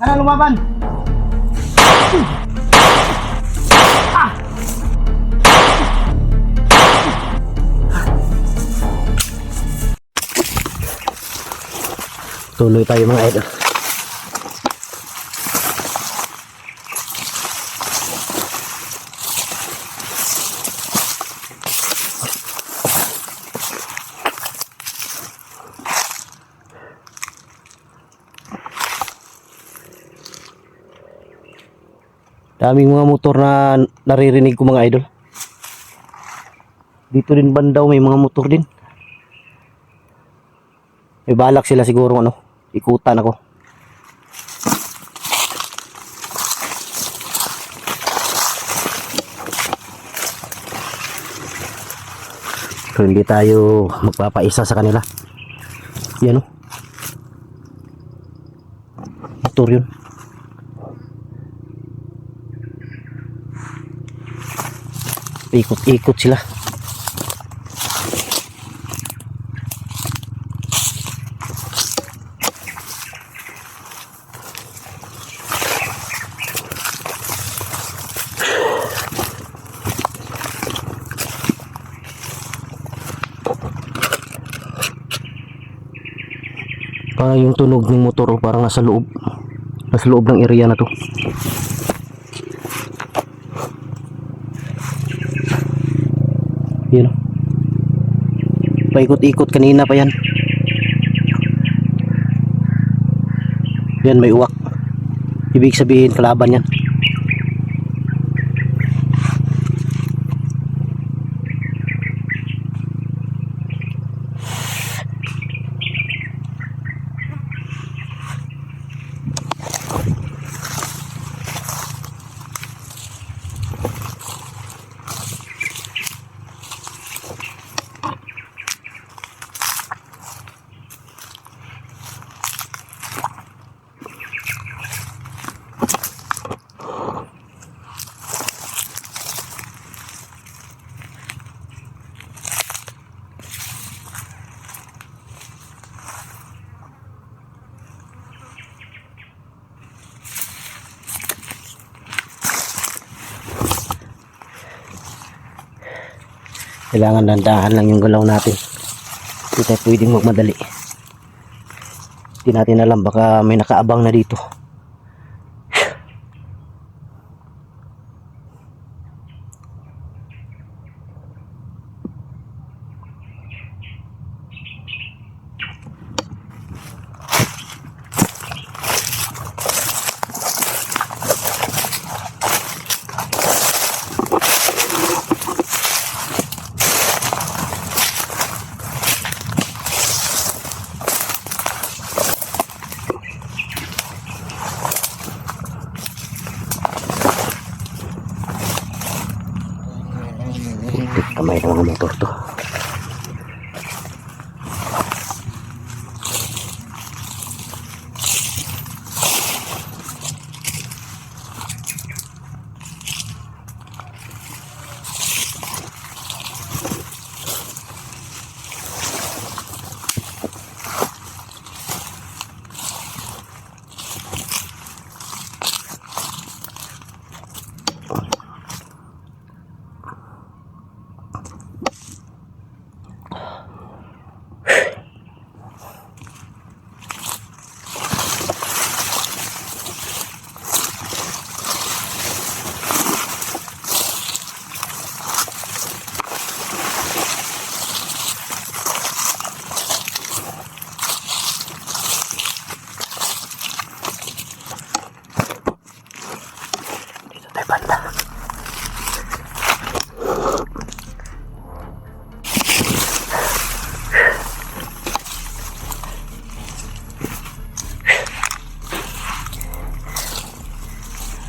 Tara, lumaban! Tuloy tayo mga idol. Daming mga motor na naririnig ko mga idol. Dito din bandaw may mga motor din. May balak sila siguro ano, ikutan ako. So hindi tayo magpapaisa sa kanila. Yan o. Motor yun. Ikot-ikot sila. Yung tunog ng motor parang nasa loob ng area na to. Yun, paikot-ikot kanina pa yan. Yan, may uwak, ibig sabihin kalaban yan. Kailangan dandahan lang yung galaw natin. Hindi tayo pwedeng magmadali. Hindi natin alam, baka may nakaabang na dito. Kamay ng mga motor to.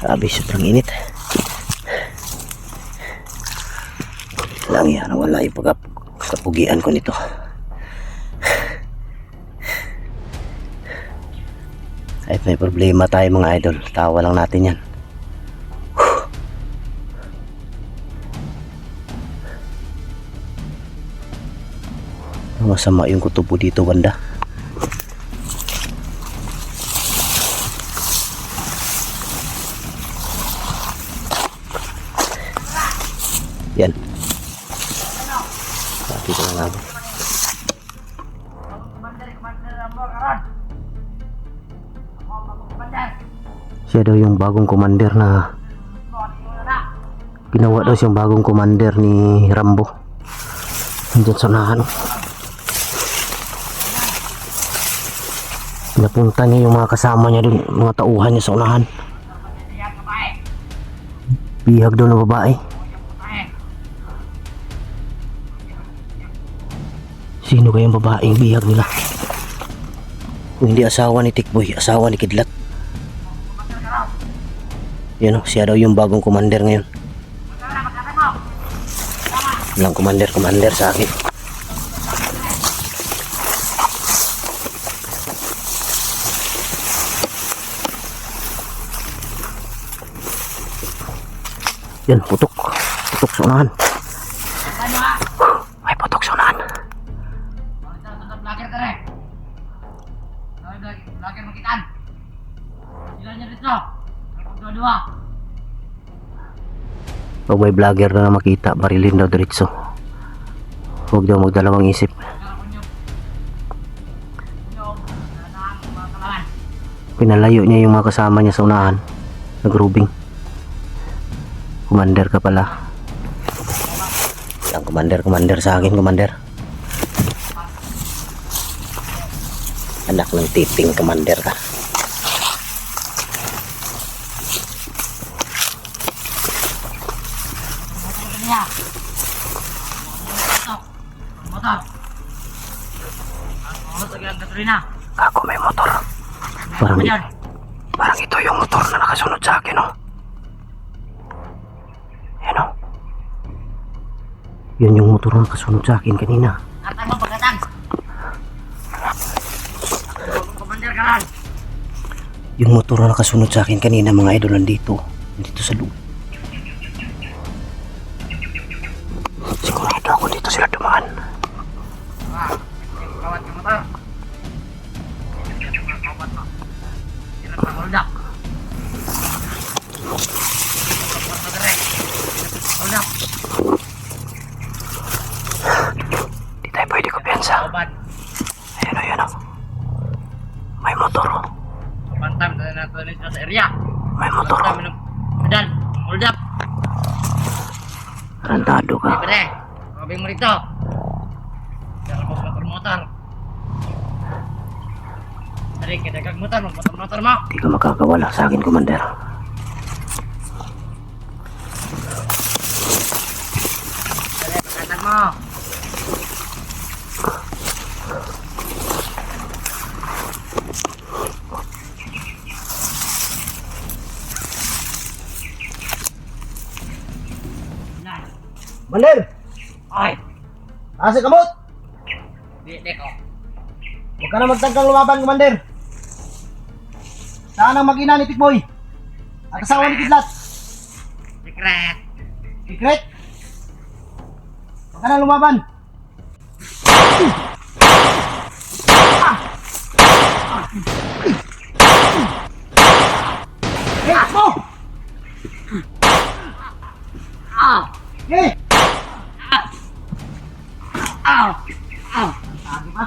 Grabe, sobrang init. Lang yan, wala yung pagkapugian ko nito. Kahit may problema tayo mga idol, tawa lang natin yan. Masama yung kutubo dito banda. Siya daw yung bagong commander na ginawa daw siyang bagong commander ni Rambo. Nandiyan sa unahan. Pinapunta niya yung mga kasama niya dun, mga tauhan niya sa unahan. Bihag daw ng babae. Sino kayang babaeng bihag nila? Kung hindi asawa ni Tikboy, asawa ni Kidlat. Yan o, siya daw yung bagong commander ngayon. Walang commander sa akin. Yan, putok sa unahan. May putok sa unahan. Vlogger makitaan. Sila niya dito. Dua-dua. Pag may vlogger na makita, barilin daw diretso. Huwag daw magdalawang isip. Pinalayo niya yung mga kasama niya sa unahan. Nagrubing. Commander ka pala. Ang commander sa akin, commander. Anak ng titing, commander ka. Motor. Lagyan gasolina. Ako may motor. Parang ito yung motor na nakasunod sa akin, oh. Yan, oh. Yun yung motor na nakasunod sa akin kanina. Atang mo pagkatang. Commander ka lang. Yung motor na nakasunod sa akin kanina, mga idol, nandito sa loob. Sigurado ako dito sila dumaan. Kawat ka motor. Kawat mo. Sila pa hold up. Hold up. Di tayo pwede kumpiyansa. Ayan, oh. May motor, oh. Pantam na tulis sa area. May motor, oh. Medan, hold up. Rantado ka. Pre, sabi mo rito. Jangan bawa motor. Tadi kita kag motor mo. Di ka makakawala sa akin, commander. Kata mo. Commander! Ay, Asa kamot! di ko. Huwag ka na magtangkang lumaban, commander. Saan ang mag-ina ni Tikboy? At asawa ni Kidlat? Secret. Secret? Huwag ka na lumaban. Hey, mo! Ah, Hey! ah, ah. Sabi pa.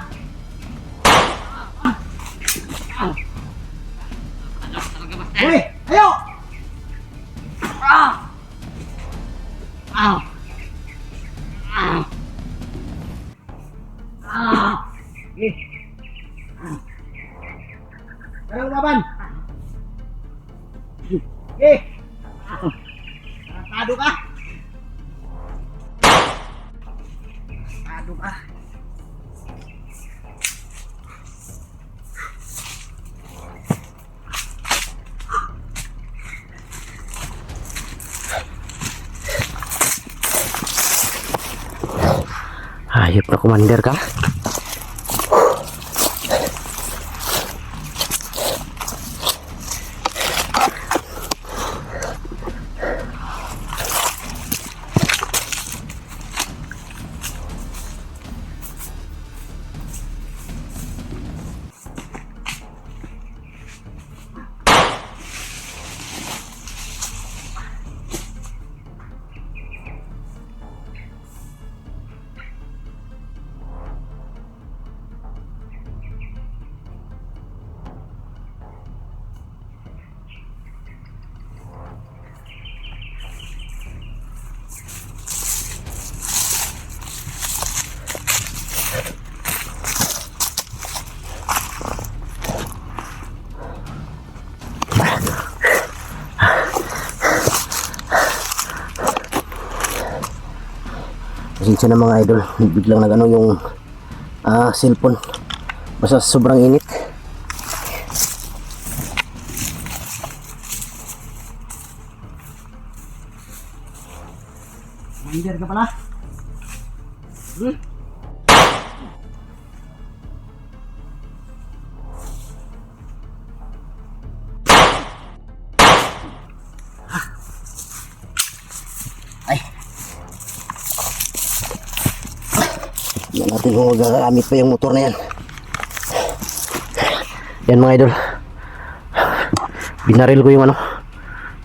Talaga ba? Hey! Ayo! Ah. Ah. Ah. Ah. Hey! Huwag ka na lumaban. Hey! Tarantado ka? Tarantado ka? Hayop na commander ka? Pasensya na mga idol, biglang nagano yung cellphone. Basta sobrang init. Commander ka pala? Ay. Yan natin kung magagamit pa yung motor na yan. Yan mga idol. Binaril ko yung ano.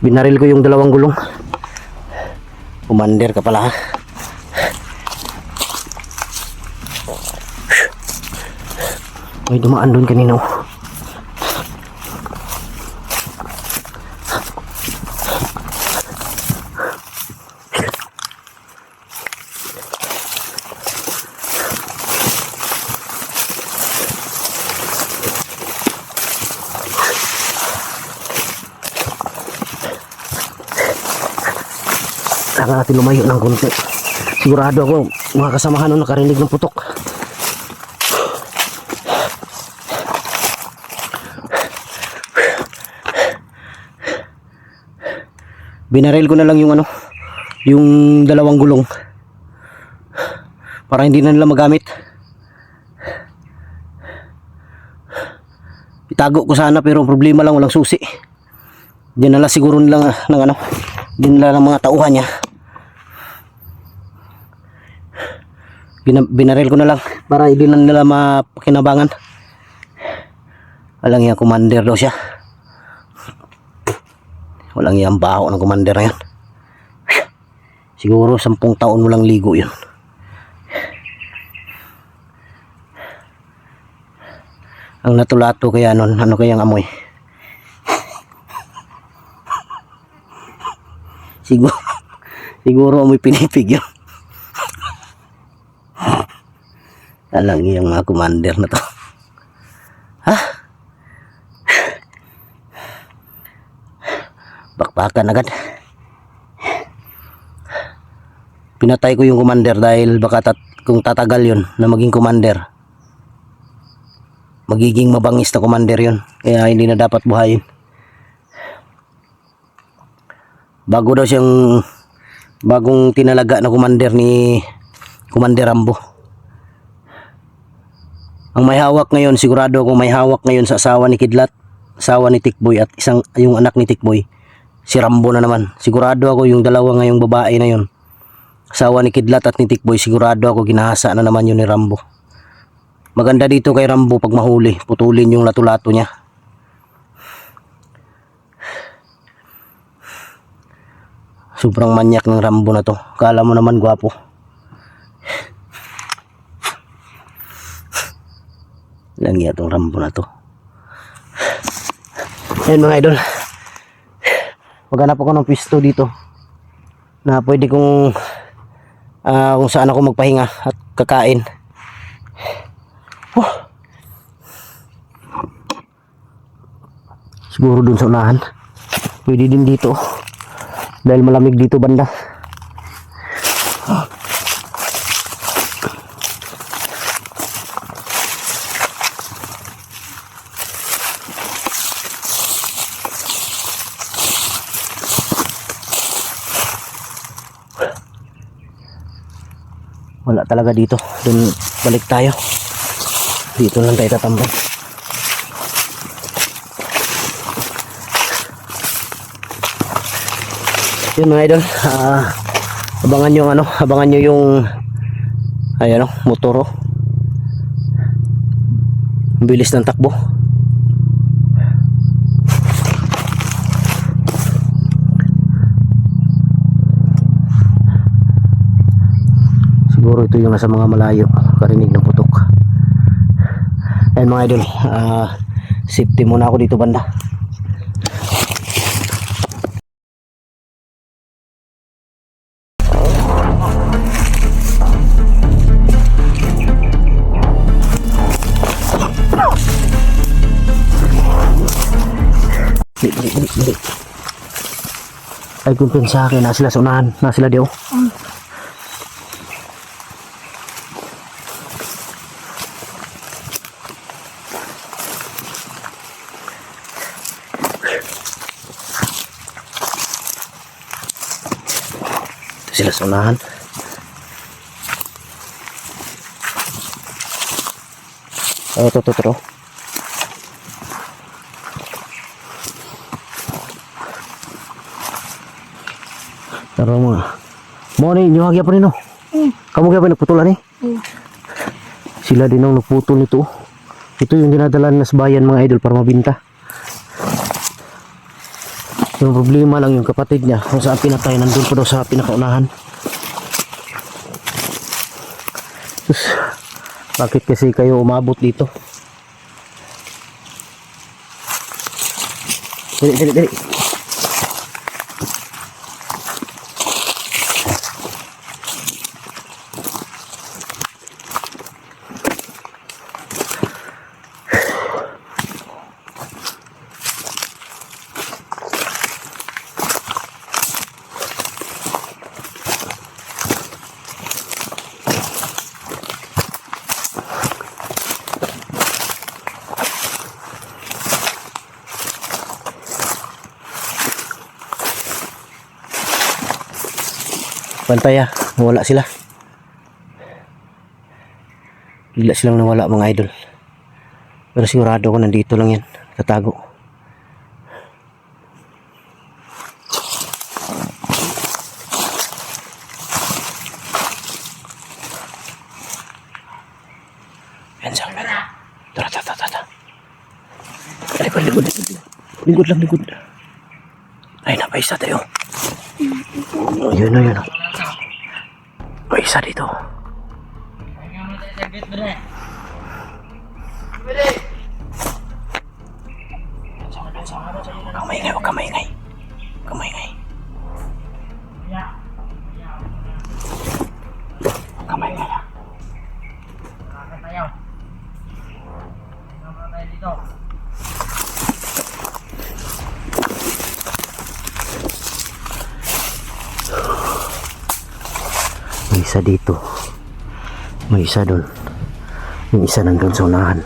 Binaril ko yung dalawang gulong. Commander ka pala ha. May dumaan doon kanina oh. Saka natin lumayo ng konti. Sigurado ako mga kasamahan nung nakarinig ng putok. Binaril ko na lang yung ano, yung dalawang gulong para hindi na nila magamit. Itago ko sana pero problema lang walang susi. Dinala siguro nila ng ano, dinala ng mga tauhan niya. Binaril ko na lang para hindi na nila mapakinabangan. Walang yung commander daw siya. Walang yung baho ng commander na yan. Siguro 10 taon mo lang ligo yun. Ang natulato kaya nun, ano kayang amoy? Siguro amoy pinipig yun. Alang yung mga commander na to. Ha? Bakbakan agad. Pinatay ko yung commander dahil baka kung tatagal yun na maging commander, magiging mabangis na commander yun. Kaya hindi na dapat buhayin. Bago daw siyang bagong tinalaga na commander ni Commander Rambo. Ang may hawak ngayon, sigurado akong may hawak ngayon sa asawa ni Kidlat, asawa ni Tikboy at yung anak ni Tikboy, si Rambo na naman. Sigurado ako yung dalawa ngayong babae na yun, asawa ni Kidlat at ni Tikboy, sigurado ako ginahasa na naman yun ni Rambo. Maganda dito kay Rambo pag mahuli, putulin yung lato-lato niya. Sobrang manyak ng Rambo na to. Kala mo naman gwapo. Langi itong Rambo na to. Ayan mga idol. Maghanap ako ng pisto dito na pwede kong kung saan ako magpahinga at kakain. Siguro dun sa unahan. Pwede din dito dahil malamig dito banda. Wala talaga dito. Doon balik tayo. Dito lang tayo tatambay. Yun mga idol, abangan nyo abangan nyo yung ayan motor ang bilis ng takbo. Siguro ito yung nasa mga malayo, karinig ng putok. Ayan mga idol, safety muna ako dito banda. Dali. Ay kumpen sa akin, na sila sa unahan, na sila diyo. sila sa unahan. Oh, to. Tara mga. Mo ni nyo hagya pa rin no. Kamu kaya pa nagputulan eh? Sila din ang nagputol nito. Ito yung dinadala na sa bayan mga idol para mabinta. Yung problema lang yung kapatid niya kung saan pinatay, nandun po daw sa pinakaunahan. Sus, bakit kasi kayo umabot dito? Dali. Pantay nawala sila. Bigla silang nawala mga idol. Pero sigurado ko nandito lang yan, katago. Yan siya. Tara. Lingkod. Ay, napaisa tayo. Ayun. May isa dito. Kamay ngay. May isa dito. May isa doon. Yung isa nandun sa unahan.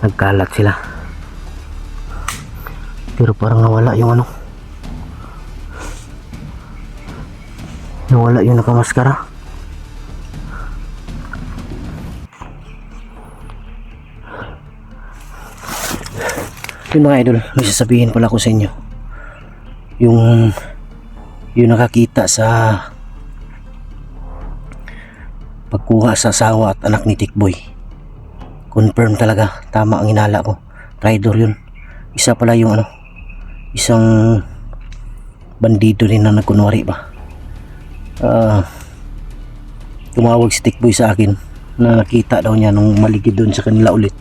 Nagkalat sila. Pero parang nawala yung ano. Nawala yung nakamaskara. Yung mga idol, may sasabihin pala ko sa inyo. Yung nakakita sa pagkuha sa asawa at anak ni Tikboy, confirm talaga, tama ang hinala ko. Traitor yun. Isa pala yung isang bandido rin na nagkunwari ba. Tumawag si Tikboy sa akin na nakita daw niya nung maligid doon sa kanila ulit.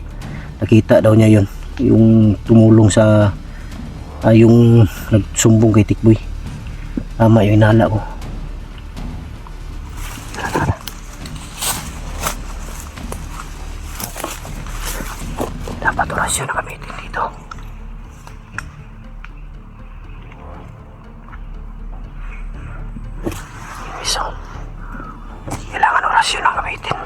Nakita daw niya yun, yung tumulong sa yung nagsumbong kay Tikboy. Tama yung hinala ko. Dapat orasyon na gamitin dito. So, kailangan orasyon na gamitin.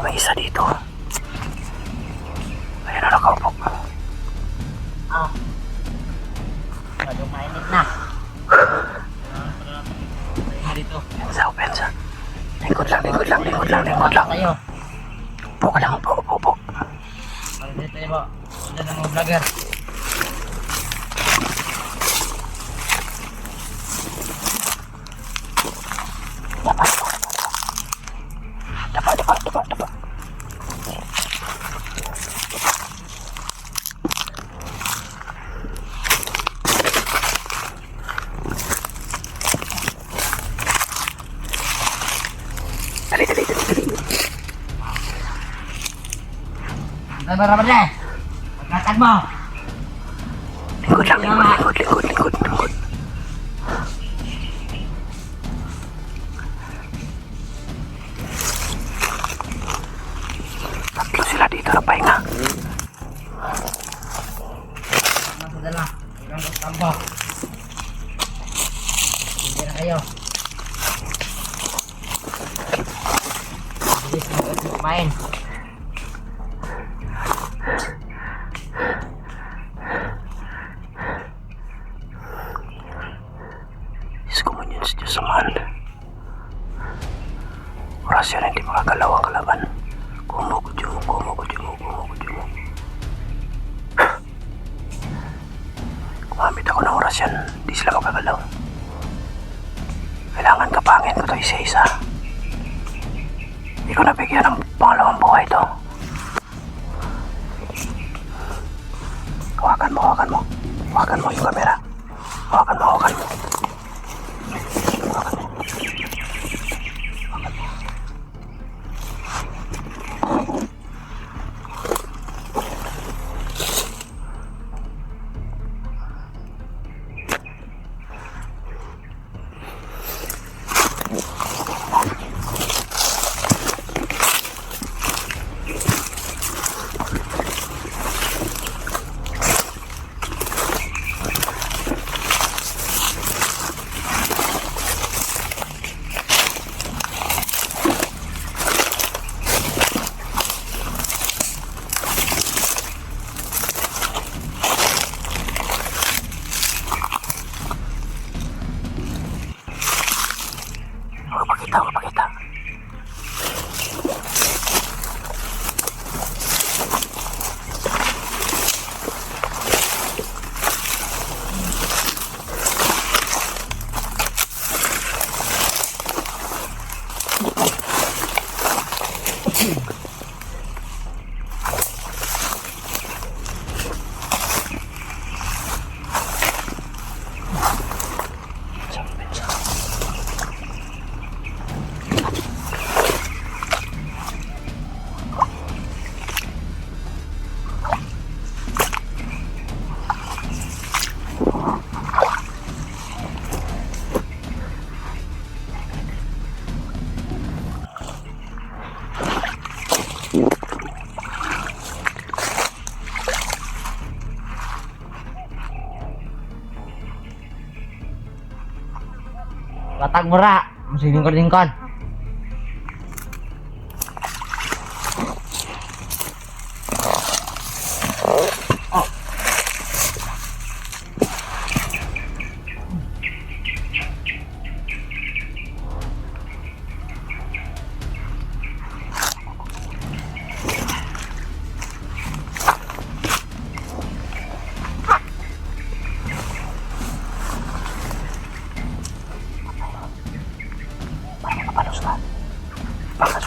May isa dito. Ayun na nakaupo. Masyadong mainit na. Dito. Pensa. Lingkod lang. Tayo. Upo ka lang, upo. Dito tayo po. Dito ng mga vlogger. Dapat. Dali. Ano ba na? Pagkatag mo. Lingkod lang. Tatlo sila dito na pahinga. Kumain. Diyos ko man yun sa Diyos Amahan. Orasyon hindi makagalaw ang kalaban. Kumugod yung mo. Kumamit ako ng orasyon, di sila makagalaw. Kailangan kapangin ko to isa-isa. Hindi ko nabigyan ng pangalawang buhay to. Hawakan mo. Hawakan mo yung kamera. Hawakan mo. Pakita. Batang mura, masih lingkon-lingkon.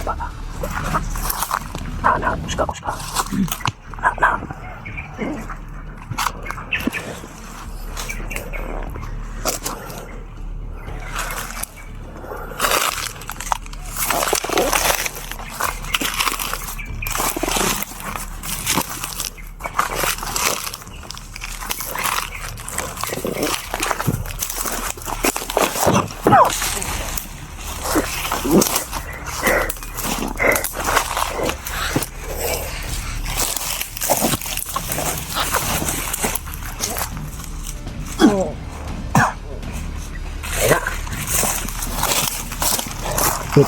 Baka. Nah, kuska. Nah.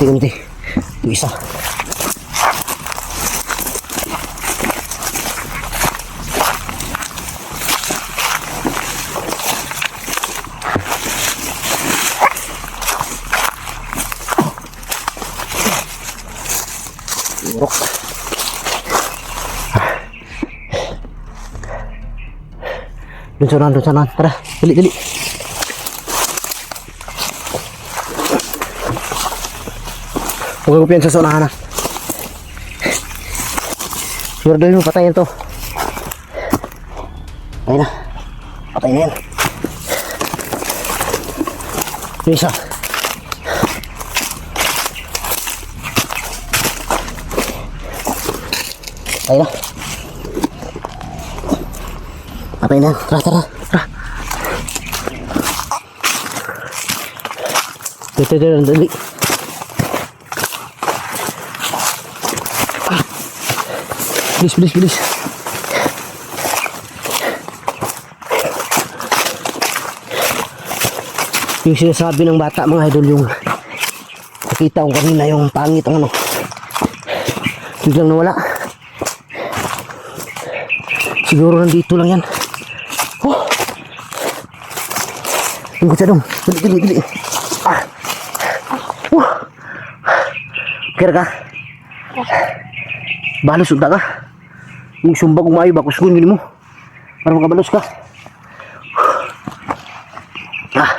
Ganti. Yung isa. Buruk. Dun sana. Tara, dali. Huwag ko piyan sa unahan na. Siguraduhin mo, patayin to. Ayun na. Patay na yan. Yung isa. Ayun na. Patay na yan. Tara. Dito, dali. Bilis. Yung sinasabi ng bata mga idol, yung nakita ko kanina yung pangit ang ano. Biglang nawala. Siguro nandito lang yan. Oh. Lingkod siya dong. Dali. Ah. Kira ka? Balos unta ka? Yung sumbag umayo, bakos ko mo. Para makabalos ka. Ah.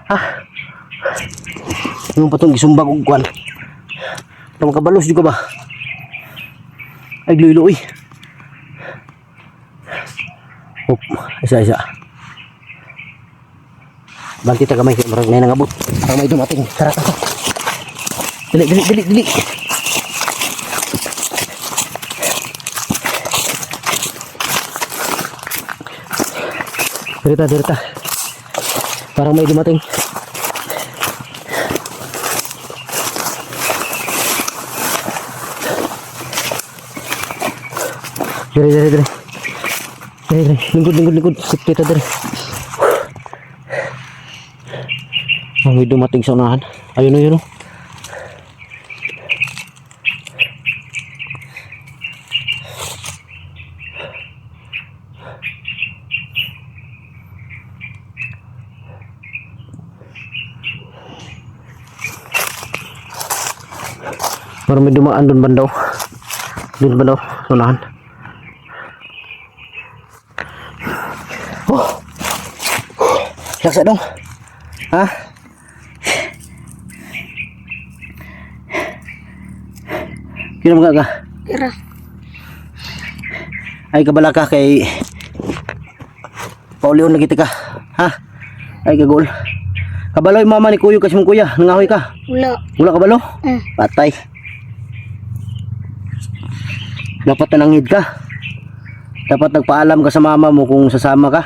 Ah. Yung patong gisumbag og kwan. Para makabalos juga ba? Ay luy-luy. Hop, isa. Bangkit ka kamay kay marag na nangabot. Para may dumating. Tara. Dili. Dirita. Parang may dumating. Dire. Lingkod. Kita dire. May dumating sa unahan. Ayun. Parang may dumaan doon bandaw. Unahan. Oh. Laksa dong. Ha? Kira mga ka? Kira. Ay kabala ka kay Paulion lagi ka. Ha? Ay kagol. Kabaloy mama ni Kuyo kasi mong kuya, nangahoy ka. Wala kabalo? Patay. Dapat nanangid ka. Dapat nagpaalam ka sa mama mo kung sasama ka.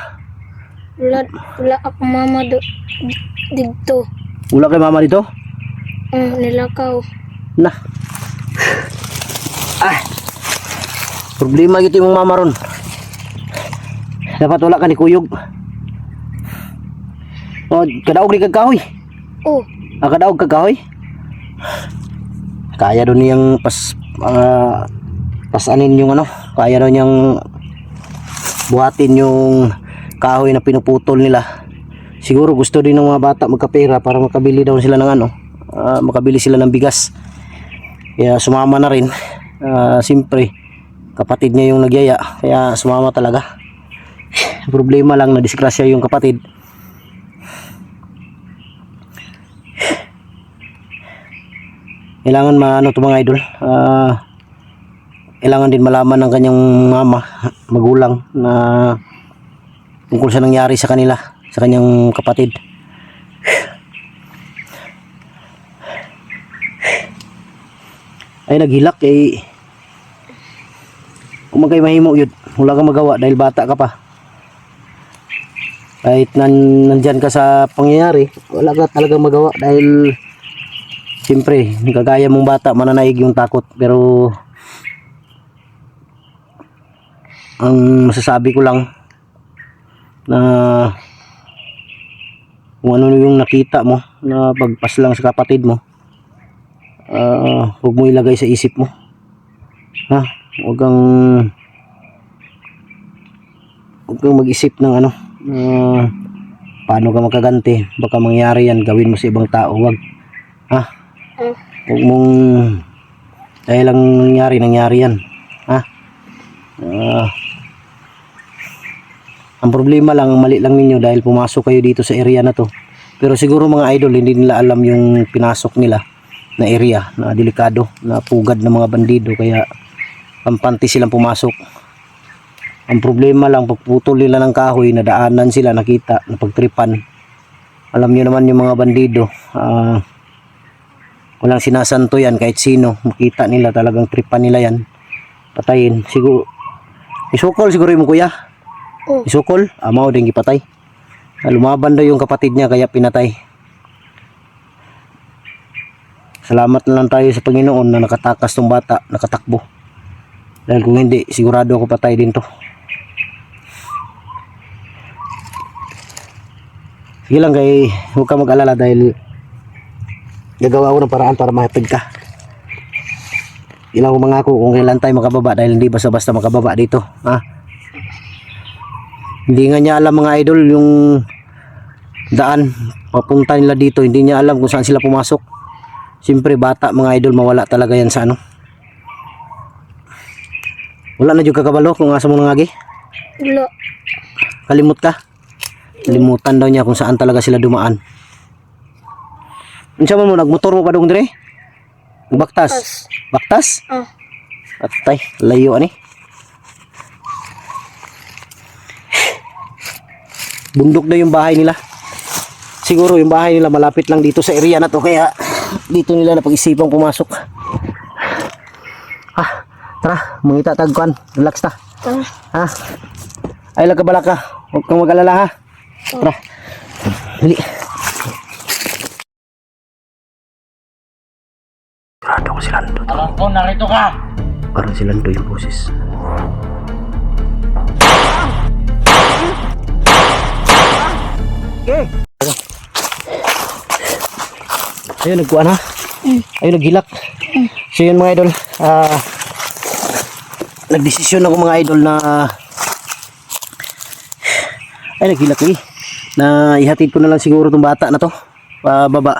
Wala ako mama dito. Wala kay mama dito? Nilakaw. Na. Problema gitu yung mama ron. Dapat wala ka ni Kuyog. Oh, kadaog ni kagkahoy. Oh. Kadaog kagkahoy. Kaya doon niyang pasanin yung ano, kaya doon niyang buhatin yung kahoy na pinuputol nila. Siguro gusto din ng mga bata magkapera para makabili daw sila ng ano, makabili sila ng bigas. Kaya sumama na rin. Siyempre kapatid niya yung nagyaya, kaya sumama talaga. Problema lang na disgrasya yung kapatid. Kailangan maano to mga idol. Kailangan din malaman ng kanyang mama, magulang na tungkol sa nangyari sa kanila, sa kanyang kapatid. Ay naghilak kung magkay mahimo yun, wala kang magawa dahil bata ka pa. Kahit nandyan ka sa pangyayari, wala ka talagang magawa dahil siyempre, kagaya mong bata, mananaig yung takot. Pero ang masasabi ko lang na kung ano yung nakita mo na pagpas lang sa kapatid mo, huwag mo ilagay sa isip mo. Ha? Huwag kang mag-isip ng ano, paano ka makaganti. Baka mangyari yan, gawin mo sa ibang tao. Huwag. Ha? Huwag mong dahil lang nangyari yan. Ha? Ang problema lang, mali lang ninyo dahil pumasok kayo dito sa area na to. Pero siguro mga idol, hindi nila alam yung pinasok nila na area na delikado, na pugad ng mga bandido, kaya pampanti silang pumasok. Ang problema lang, pagputol nila ng kahoy, nadaanan sila, nakita, napagtripan. Alam nyo naman yung mga bandido, walang sinasanto yan kahit sino. Makita nila, talagang tripan nila yan, patayin. Siguro isukol siguro yung kuya. Isukol, amaw din gipatay. Lumaban daw yung kapatid niya kaya pinatay. Salamat na lang tayo sa Panginoon na nakatakas tong bata, nakatakbo. Dahil kung hindi, sigurado ako patay din to. Sige lang, huwag ka mag-alala dahil gagawa ko ng paraan para mahapid ka. Ilang ko mangako kung kailan tayo makababa dahil hindi basta-basta makababa dito. Ha? Hindi nga niya alam mga idol yung daan papunta nila dito. Hindi niya alam kung saan sila pumasok. Siyempre bata mga idol, mawala talaga yan sa ano. Wala na yung kakabalo kung asa mo nangagi. Wala. Kalimut ka. Kalimutan daw niya kung saan talaga sila dumaan. Unsa man mo nagmotor mo pa dong dire? Baktas. Baktas? Ah. Atay, layo ani. Bundok na yung bahay nila. Siguro yung bahay nila malapit lang dito sa area na to kaya dito nila napag-isipang pumasok. Tara, mangita tagkuan. Relax ta. Tara. Ha? Ay lang ka bala ka. Huwag kang mag-alala ha. Tara. Dali. Sigurado ko si Lando. Alam ko, narito ka. Parang si Lando yung boses. Okay. Ayun, nagkuha na. Ayun, naghilak. So yun mga idol. Nagdesisyon ako mga idol na ay naghilak lagi. Na ihatid ko na lang siguro itong bata na to. Pababa.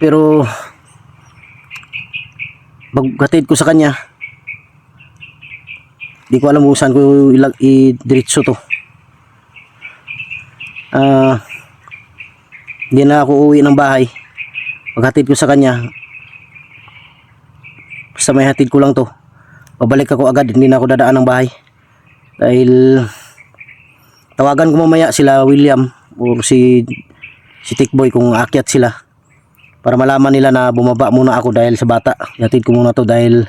Pero paghatid ko sa kanya di ko alam kung saan ko i-diretso to. Hindi na ako uuwi ng bahay. Paghatid ko sa kanya basta may hatid ko lang to, babalik ako agad, hindi na ako dadaan ng bahay dahil tawagan ko mamaya sila William o si Tikboy kung aakyat sila para malaman nila na bumaba muna ako dahil sa bata. Hatid ko muna to dahil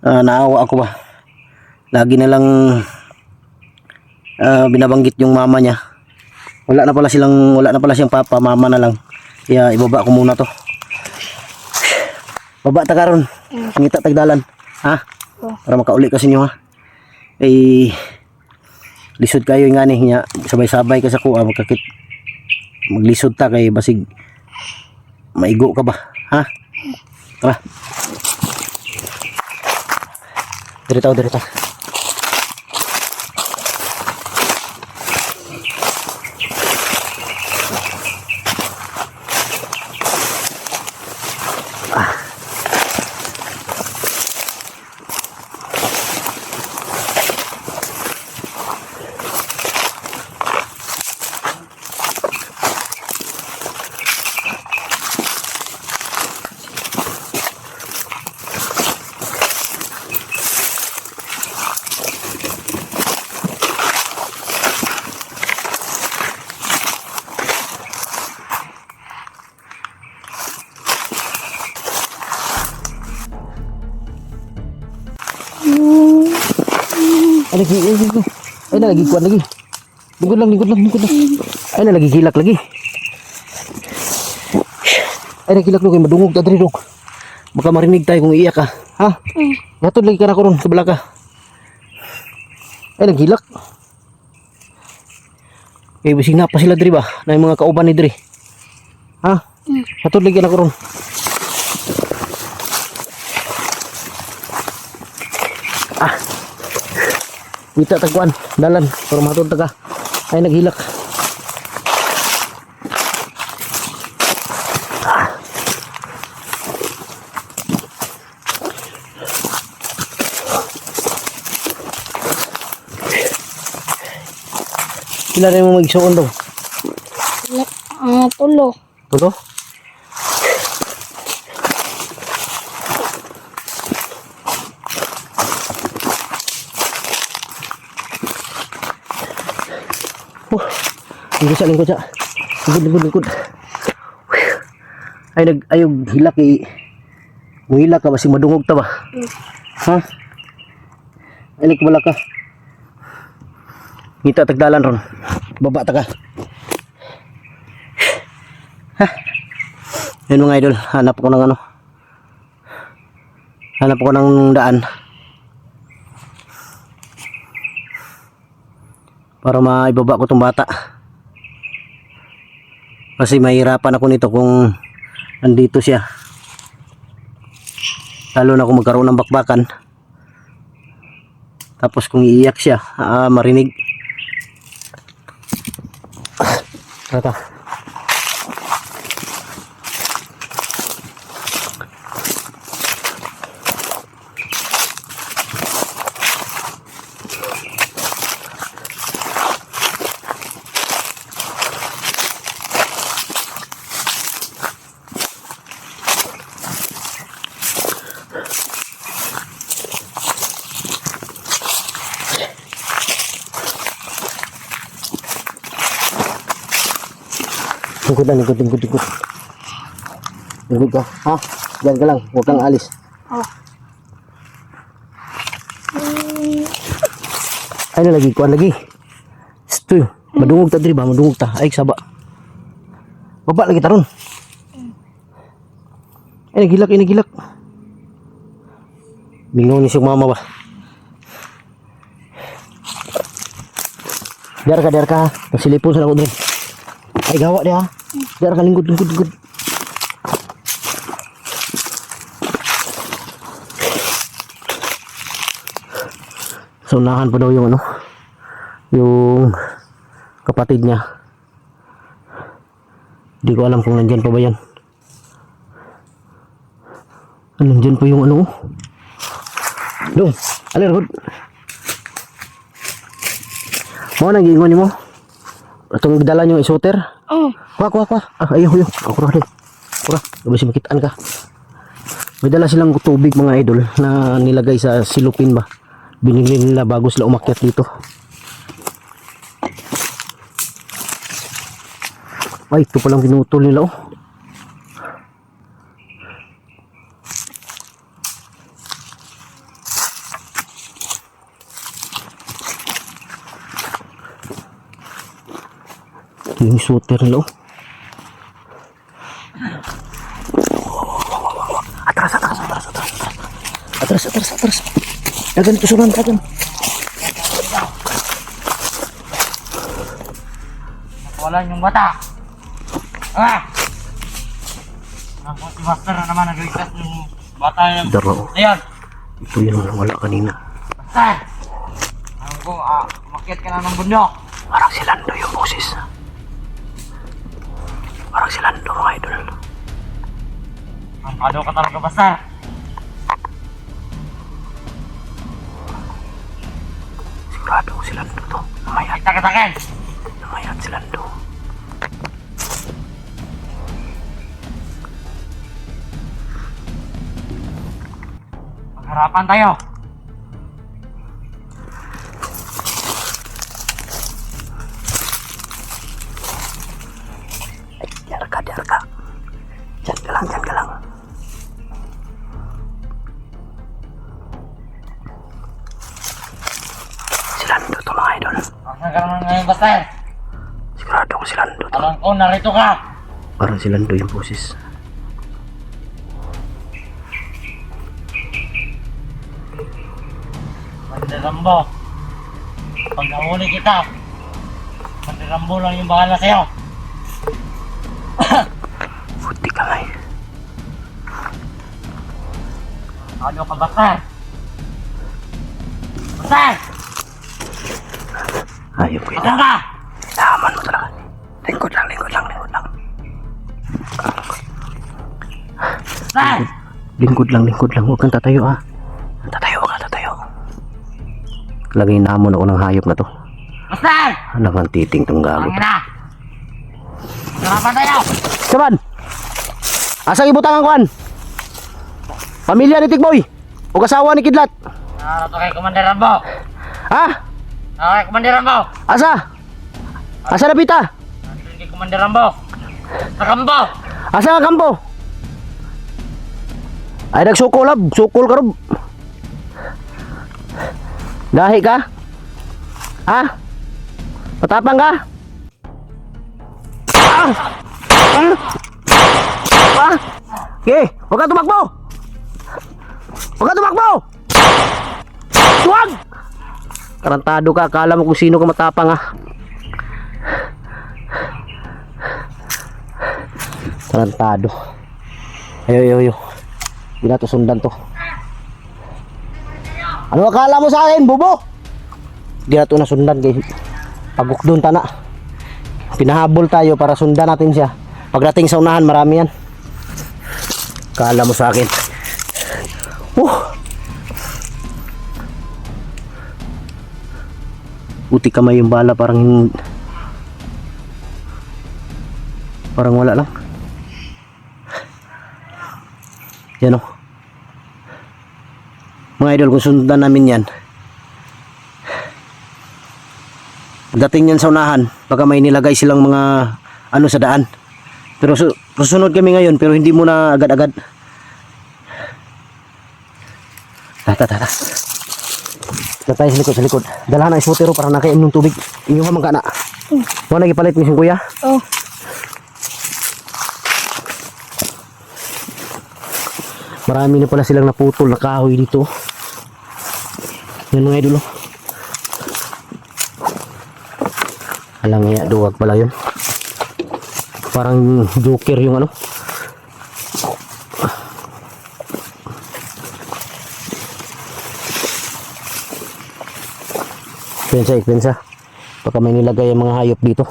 naawa ako ba. Lagi na lang binabanggit yung mama niya. Wala na pala siyang papa, mama na lang. Kaya ibaba ko muna to. Baba ta karon. Ngita tagdalan. Ha? Para makauli ka sa inyo ha. Eh lisod kayo nga ni nya sabay-sabay ka sa kuha magkakit. Maglisod ta kay basig maigo ka ba? Ha? Tara. Direta. Ay lagi kuan lagi. Lingkod lang. Ay lagi hilak lagi. Ay nagilak lo kay madungog ta diri dong. Baka marinig tayo kung iiyak ka. Ha? Natod lagi ka na ko ron sa balaka. Ay naghilak. Eh bising na pa sila diri ba? Na yung mga kauban ni diri. Ha? Natod lagi na ko ron. Kita tagkuan dalan para matod ta ka. Ay naghilak. Sila rin mo magsuon daw. Tulo. Tulo? Lingkod sa. Lingkod. Ay ayog hilak eh. Muhilak ka basig madungog ta ba? Ha? Alik wala ka. Ngita tagdalan ron. Baba ta ka. Ha? Yun mga idol, hanap ko ng ano. Hanap ko ng daan. Para maibaba ko tong bata. Kasi mahirapan ako nito kung andito siya. Lalo na kung magkaroon ng bakbakan. Tapos kung iiyak siya, marinig. Tara. Lingkod. Lingkod ka. Ha? Diyan ka lang. Huwag kang alis. Oh. Ay na lagi. Kuan lagi. Ito. Madungog ta diri ba? Madungog ta. Ay, saba. Baba lagi taron. Ay, nagilak. Bingaw ni si mama ba? Dar ka. Nasilipon sa ako diri. Ay, gawa dia. Dar ka lingkod. So, unahan pa daw yung yung kapatid niya. Hindi ko alam kung nandyan pa ba yan. Nandyan pa yung Dong, alir hud. Mo nang giingon nimo? Atong gidala nyo isoter? Oh. Kuha. Ayaw. Ako rin. Kura, labas makitaan ka. May dala silang tubig mga idol na nilagay sa silupin ba. Binili nila bago sila umakyat dito. Ay, ito palang pinutol nila yung shooter nila Atras. Dagan tusuran dagan. Wala yung bata. Ako si Master na naman nag-request yung bata yung... Daro. Ayan. Ito yun ang wala kanina. Master. Ano ko, umakyat ka na ng bundok. Parang si Lando yung boses. Parang si Lando mga idol. Ang kado ka talaga, Master. Sigurado ko si Lando to. Namayat. Kita ka sa akin. Namayat si Lando. Magharapan tayo. Diar ka. Diyan ka lang. Si Lando to mga idol. Masan ka naman ngayon, Master. Sigurado ko si Lando to. Alam ko, narito ka. Parang si Lando yung boses. Mandirambo. Pag nahuli kita, Mandirambo lang yung bahala sa'yo. Puti ka nga eh. Ano ka, Master? Master! Ayaw ko Masan ka? Naman mo talaga. Lingkod lang. Master! Lingkod lang. Huwag kang tatayo Tatayo. Lagay namon ako ng hayop na to. Master! Ano kang titing tong gago Ang to? ina! Harapan tayo! Saban! Asang ibutang ang kwan? Pamilya ni Tikboy o kasawa ni Kidlat? Narito kay Commander Rambo! Ha? Kay Commander Rambo! Asa na pita? Nandun kay Commander Rambo! Sa kampo! Asa ang kampo? Ay nagsukol ka rob. Dahi ka? Ha? Patapang ka? Okay, huwag ka tumakbo! Huwag! Karantado ka, akala mo kung sino ka matapang Karantado. Ayo. Hindi na to sundan to. Ano akala mo sa akin, bubo? Hindi na to nasundan guys. Pagukdon tana. Pinahabol tayo para sundan natin siya. Pagdating sa unahan, marami yan. Akala mo sa akin. Puti kamay yung bala, parang wala lang. Yan o. Mga idol, kung sundan namin yan, dating yan sa unahan, baka may nilagay silang mga ano sa daan. Pero susunod kami ngayon, pero hindi muna agad-agad. Tata. Tatay sa likod. Dalahan ang isbutero para nakainom ng tubig. Inyo ka magkana. Mo na gipalit mismo kuya. Oh. Marami na pala silang naputol na kahoy dito. Yan mga idol. Alang nga duwag pala yun. Parang joker yung ano. Pensa. Baka may nilagay ang mga hayop dito.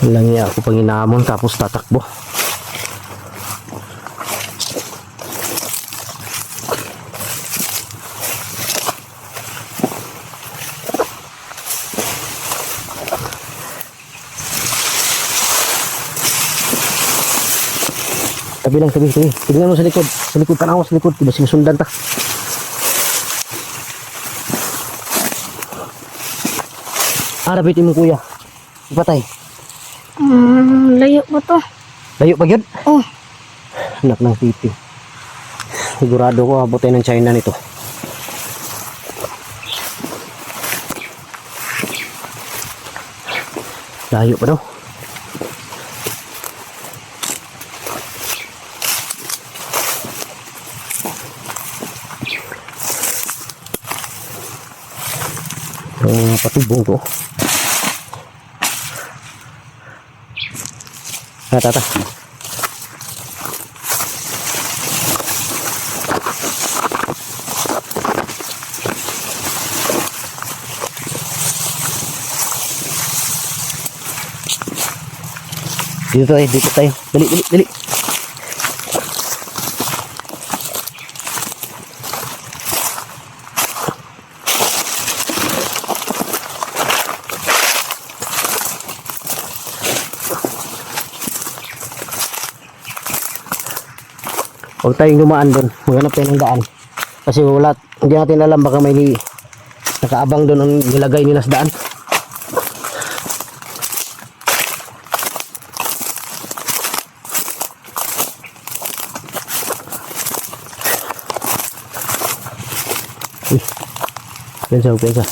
Langi ako pang inamon tapos tatakbo. Tabi lang, tabi. Tignan mo sa likod. Sa likod, tanaw sa likod. Diba sinusundan ta? Rapitin mo kuya. Ipatay. Layo ba to? Layo pa yun? Oh. Anak ng titi. Sigurado ko abutin ng China nito. Layo pa daw. Patibong to. Tata. Dito tayo. Dali. Huwag tayong dumaan doon. Maghanap tayo ng daan. Kasi hindi natin alam, baka may nakaabang doon ang nilagay nila sa daan. Pensa.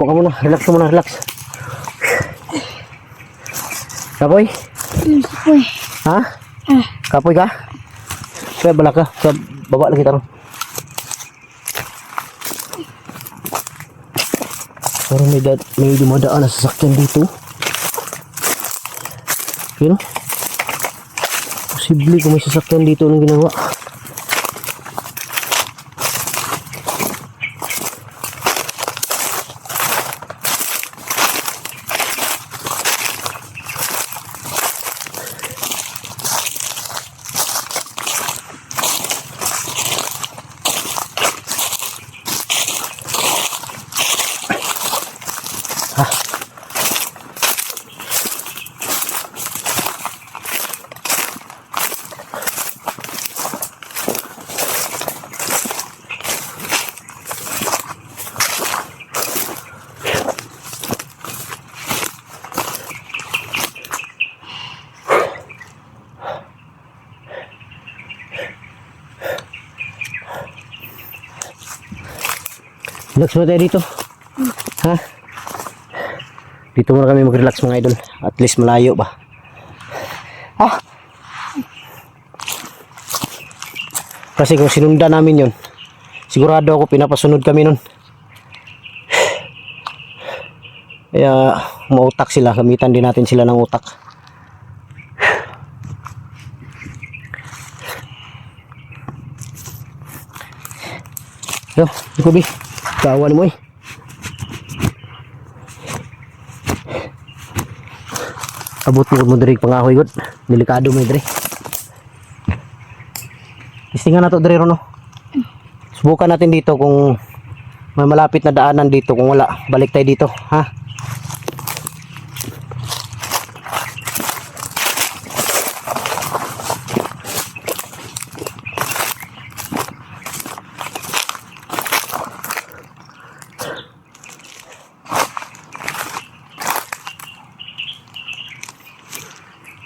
Huwag ka muna, relax. Kapoy? Kapoy. Ha? Kapoy ka? Kaya bala ka, sa baba lagi tarong. Parang may dumadaan na sasakyan dito. Yun. Posible kung may sasakyan dito nang ginawa. Relax mo tayo dito. Ha? Dito muna kami mag-relax mga idol. At least malayo ba. Ah! Kasi kung sinundan namin yun, sigurado ako pinapasunod kami nun. Kaya mautak sila, gamitan din natin sila ng utak. Yo, Kobe, kawan mo eh. Abot mo diri pangahoy god. Delikado mo diri. Istingan na to diri no. Subukan natin dito kung may malapit na daanan dito. Kung wala, balik tayo dito, ha?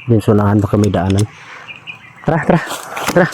Din sunahan baka may daanan. Tara, tara, tara.